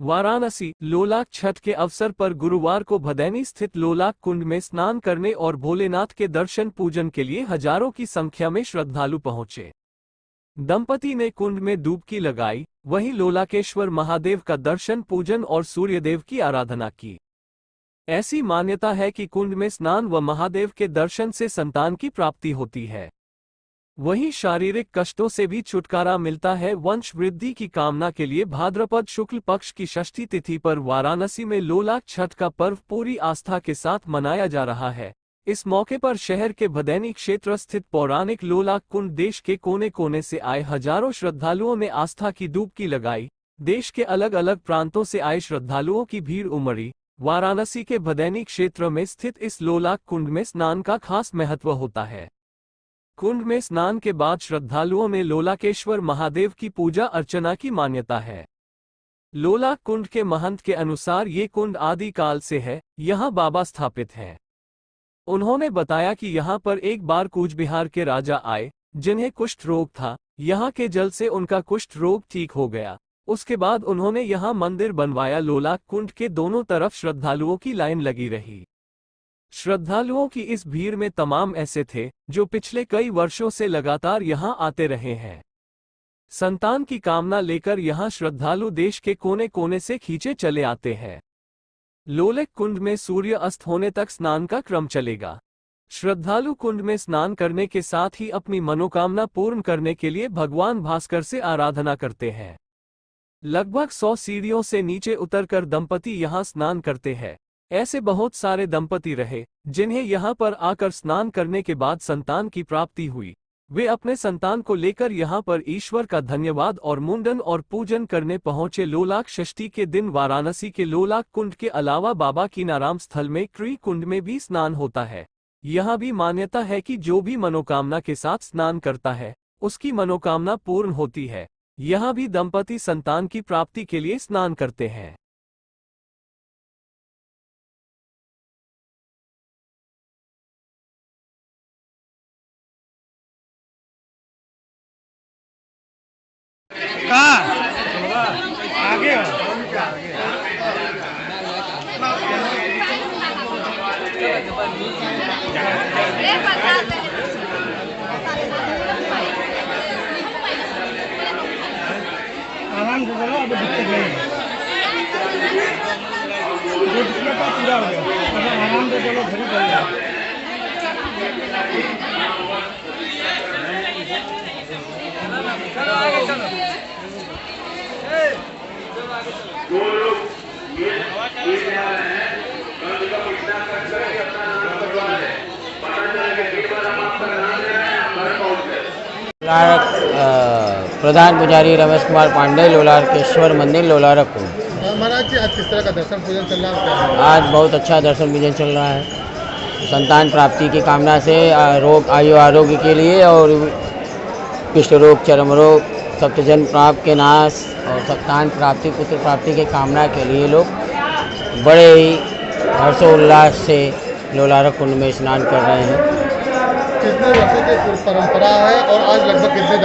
वाराणसी लोलाक छठ के अवसर पर गुरुवार को भदैनी स्थित लोलाक कुंड में स्नान करने और भोलेनाथ के दर्शन पूजन के लिए हजारों की संख्या में श्रद्धालु पहुंचे। दंपति ने कुंड में डुबकी लगाई, वहीं लोलाकेश्वर महादेव का दर्शन पूजन और सूर्यदेव की आराधना की। ऐसी मान्यता है कि कुंड में स्नान व महादेव के दर्शन से संतान की प्राप्ति होती है। वहीं शारीरिक कष्टों से भी छुटकारा मिलता है। वंश वृद्धि की कामना के लिए भाद्रपद शुक्ल पक्ष की षष्ठी तिथि पर वाराणसी में लोलाक छठ का पर्व पूरी आस्था के साथ मनाया जा रहा है। इस मौके पर शहर के भदैनी क्षेत्र स्थित पौराणिक लोलाक कुंड देश के कोने कोने से आए हजारों श्रद्धालुओं ने आस्था की डुबकी लगाई। देश के अलग अलग प्रांतों से आए श्रद्धालुओं की भीड़ उमड़ी। वाराणसी के भदैनी क्षेत्र में स्थित इस लोलाक कुंड में स्नान का खास महत्व होता है। कुंड में स्नान के बाद श्रद्धालुओं में लोलाकेश्वर महादेव की पूजा अर्चना की मान्यता है। लोलाक कुंड के महंत के अनुसार ये कुंड आदिकाल से है, यहाँ बाबा स्थापित हैं। उन्होंने बताया कि यहाँ पर एक बार कूचबिहार के राजा आए, जिन्हें कुष्ठ रोग था। यहाँ के जल से उनका कुष्ठ रोग ठीक हो गया। उसके बाद उन्होंने यहाँ मंदिर बनवाया। लोलाक कुंड के दोनों तरफ श्रद्धालुओं की लाइन लगी रही। श्रद्धालुओं की इस भीड़ में तमाम ऐसे थे जो पिछले कई वर्षों से लगातार यहां आते रहे हैं। संतान की कामना लेकर यहां श्रद्धालु देश के कोने कोने से खींचे चले आते हैं। लोलाक कुंड में सूर्य अस्त होने तक स्नान का क्रम चलेगा। श्रद्धालु कुंड में स्नान करने के साथ ही अपनी मनोकामना पूर्ण करने के लिए भगवान भास्कर से आराधना करते हैं। लगभग 100 सीढ़ियों से नीचे उतरकर दंपति यहां स्नान करते हैं। ऐसे बहुत सारे दंपति रहे जिन्हें यहाँ पर आकर स्नान करने के बाद संतान की प्राप्ति हुई। वे अपने संतान को लेकर यहाँ पर ईश्वर का धन्यवाद और मुंडन और पूजन करने पहुंचे। लोलाक षष्ठी के दिन वाराणसी के लोलाक कुंड के अलावा बाबा कीनाराम स्थल में क्री कुंड में भी स्नान होता है। यहाँ भी मान्यता है कि जो भी मनोकामना के साथ स्नान करता है उसकी मनोकामना पूर्ण होती है। यहाँ भी दंपति संतान की प्राप्ति के लिए स्नान करते हैं। आगे आराम से चलो, अब दिक्कत नहीं है। जो दिक्कत था पूरा हो गया। आराम से चलो, घर चल जाओ। प्रधान पुजारी रमेश कुमार पांडे, लोलाकेश्वर मंदिर, लोलारक कुंड। महाराज जी, आज किस तरह का दर्शन पूजन चल रहा है? आज बहुत अच्छा दर्शन पूजन चल रहा है। संतान प्राप्ति की कामना से रोग आयु आरोग्य के लिए और कुष्ठ रोग, चर्म रोग, सप्तजन प्राप्त के नाश और संतान प्राप्ति, पुत्र प्राप्ति की कामना के लिए लोग बड़े ही हर्षोल्लास से लोलारक कुंड में स्नान कर रहे हैं। कितने वर्षों की परंपरा है और आज लगभग कितने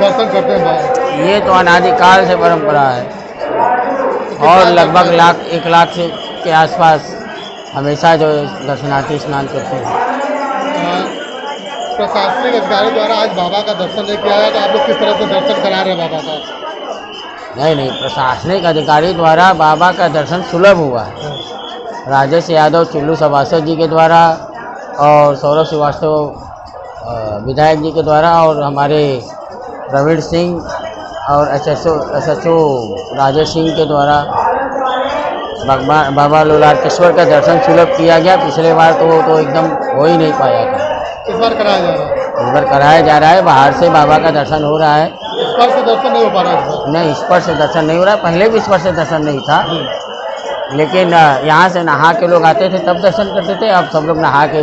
दर्शन करते हैं? ये तो अनादिकाल से परंपरा है और लगभग 1 लाख से के आसपास हमेशा जो दर्शनार्थी स्नान करते हैं। प्रशासनिक अधिकारी द्वारा आज बाबा का दर्शन नहीं किया है, तो आप लोग किस तरह से दर्शन करा रहे हैं बाबा का? नहीं, प्रशासनिक अधिकारी द्वारा बाबा का दर्शन सुलभ हुआ है। राजेश यादव चुल्लू सभासद जी के द्वारा और सौरभ श्रीवास्तव विधायक जी के द्वारा और हमारे प्रवीण सिंह और SHO राजेश सिंह के द्वारा बाबा लोलाकेश्वर का दर्शन सुलभ किया गया। पिछले बार तो एकदम हो ही नहीं पाया था। इस बार कराया जा रहा है? इस बार कराया जा रहा है। बाहर से बाबा का दर्शन हो रहा है। स्पर्श से दर्शन नहीं हो पा रहा है? नहीं, स्पर्श से दर्शन नहीं हो रहा है। पहले भी स्पर्श से दर्शन नहीं था, लेकिन यहाँ से नहा के लोग आते थे तब दर्शन करते थे। अब सब लोग नहा के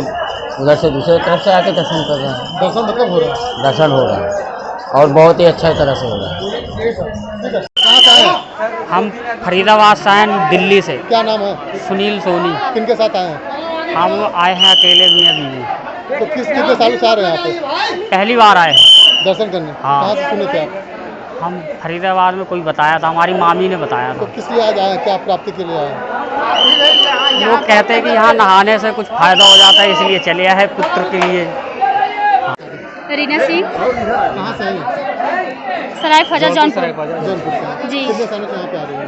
उधर से दूसरे तरफ से आके दर्शन कर रहे हैं। दर्शन मतलब हो रहा है? दर्शन हो रहा है और बहुत ही अच्छा तरह से हो रहा है। कहाँ से आए? हम फरीदाबाद से आए हैं, दिल्ली से। क्या नाम है? सुनील सोनी। किनके साथ आए हैं? हम आए हैं अकेले मियाँ बीवी। तो कितने सालों से आ रहे हैं यहाँ पे? पहली बार आए हैं दर्शन करने। हाँ। कहाँ से सुने थे आप? हम फरीदाबाद में कोई बताया था, हमारी मामी ने बताया तो था। किस लिए आज आए हैं? क्या प्राप्ति के लिए आए हैं? लोग कहते हैं कि यहाँ नहाने से कुछ फ़ायदा हो जाता है, इसलिए चले आए हैं पुत्र के लिए। रीना सिंह, कहाँ से हैं? सराय ख्वाजा जौनपुर। जौनपुर से हैं। जी। कितने सालों से यहाँ पे आ रही हैं?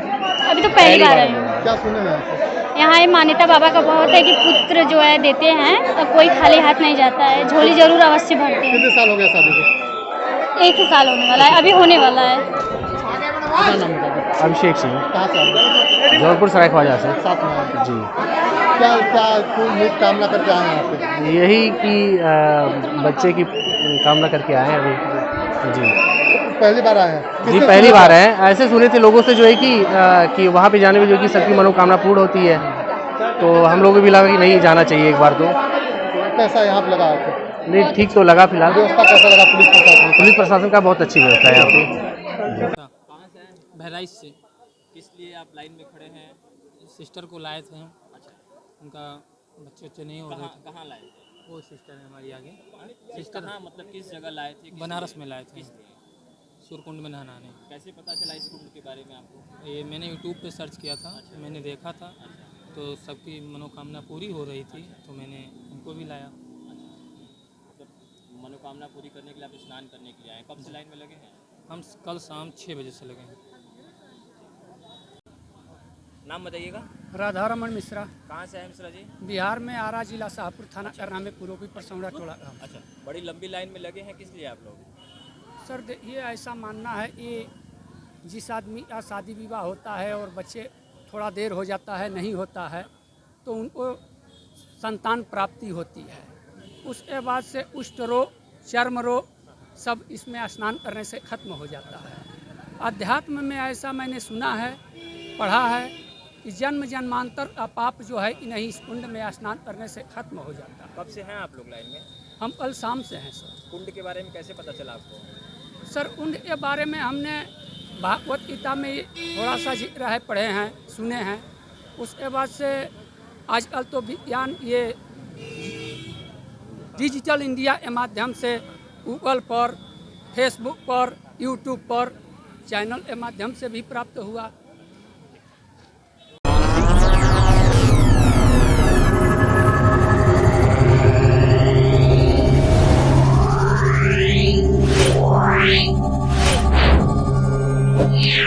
अभी तो पहली बार आई हूँ। क्या सुने हैं यहाँ पे? यहाँ ये मान्यता बाबा का बहुत है कि पुत्र जो है देते हैं और कोई खाली हाथ नहीं जाता है, झोली जरूर अवश्य भरते हैं। कितने साल हो गया शादी को? 1 ही साल होने वाला है, अभी होने वाला है। अपना नाम बता दो। अभिषेक सिंह, कहाँ से आए? जौनपुर सराय ख्वाजा से। साथ में आए। जी, क्या क्या कोई उम्मीद कामना करके आए हैं यहाँ पे? यही कि बच्चे की कामना करके आए हैं अभी। जी पहली बार आए हैं? जी, किससे पहली सुना बार था? है। ऐसे सुने थे लोगों से जो है कि वहाँ पे जाने में जो कि सबकी मनोकामना पूर्ण होती है, तो हम लोगों को भी लगा कि नहीं जाना चाहिए एक बार तो। कैसा यहाँ पे लगा आपको? नहीं, ठीक तो लगा फिलहाल। व्यवस्था कैसा लगा पुलिस प्रशासन? पुलिस प्रशासन का बहुत अच्छी व्यवस्था है यहाँ पे। बहराइच से। किस लिए आप लाइन में खड़े हैं? सिस्टर को लाए थे हम। अच्छा। उनका बच्चे नहीं हो रहे थे। कहाँ लाए थे? वो सिस्टर है हमारी आगे। सिस्टर कहाँ, मतलब किस जगह लाए थे? बनारस में लाए थे। सूरकुंड में नहाने। कैसे पता चला इस कुंड के बारे में आपको? ये मैंने यूट्यूब पे सर्च किया था। मैंने देखा था। तो सबकी मनोकामना पूरी हो रही थी, तो मैंने उनको भी लाया। मनोकामना पूरी करने के लिए आप स्नान करने के लिए आए। कब से लाइन में लगे हैं? हम कल शाम 6 बजे से लगे हैं। नाम बताइएगा। राधारमण मिश्रा, कहाँ से आए मिश्रा जी? बिहार में आरा जिला शाहपुर थाना करना में पूर्वी परसौड़ा टोला गाँव। अच्छा, बड़ी लंबी लाइन में लगे हैं, किस लिए आप लोग? सर देखिए, ऐसा मानना है कि जिस आदमी का शादी विवाह होता है और बच्चे थोड़ा देर हो जाता है, नहीं होता है, तो उनको संतान प्राप्ति होती है। उसके बाद से कुष्ठ रोग, चर्म रोग सब इसमें स्नान करने से खत्म हो जाता है। अध्यात्म में ऐसा मैंने सुना है, पढ़ा है कि जन्म जन्मांतर का पाप जो है इन्हीं इस कुंड में स्नान करने से खत्म हो जाता है। कब से हैं आप लोग लाइन में? हम कल शाम से हैं सर। कुंड के बारे में कैसे पता चला आपको? सर कुंड के बारे में हमने भागवत गीता में थोड़ा सा जिक्र है, पढ़े हैं, सुने हैं। उसके बाद से आजकल तो विज्ञान ये डिजिटल इंडिया के माध्यम से गूगल पर, फेसबुक पर, यूट्यूब पर चैनल के माध्यम से भी प्राप्त हुआ। Yeah.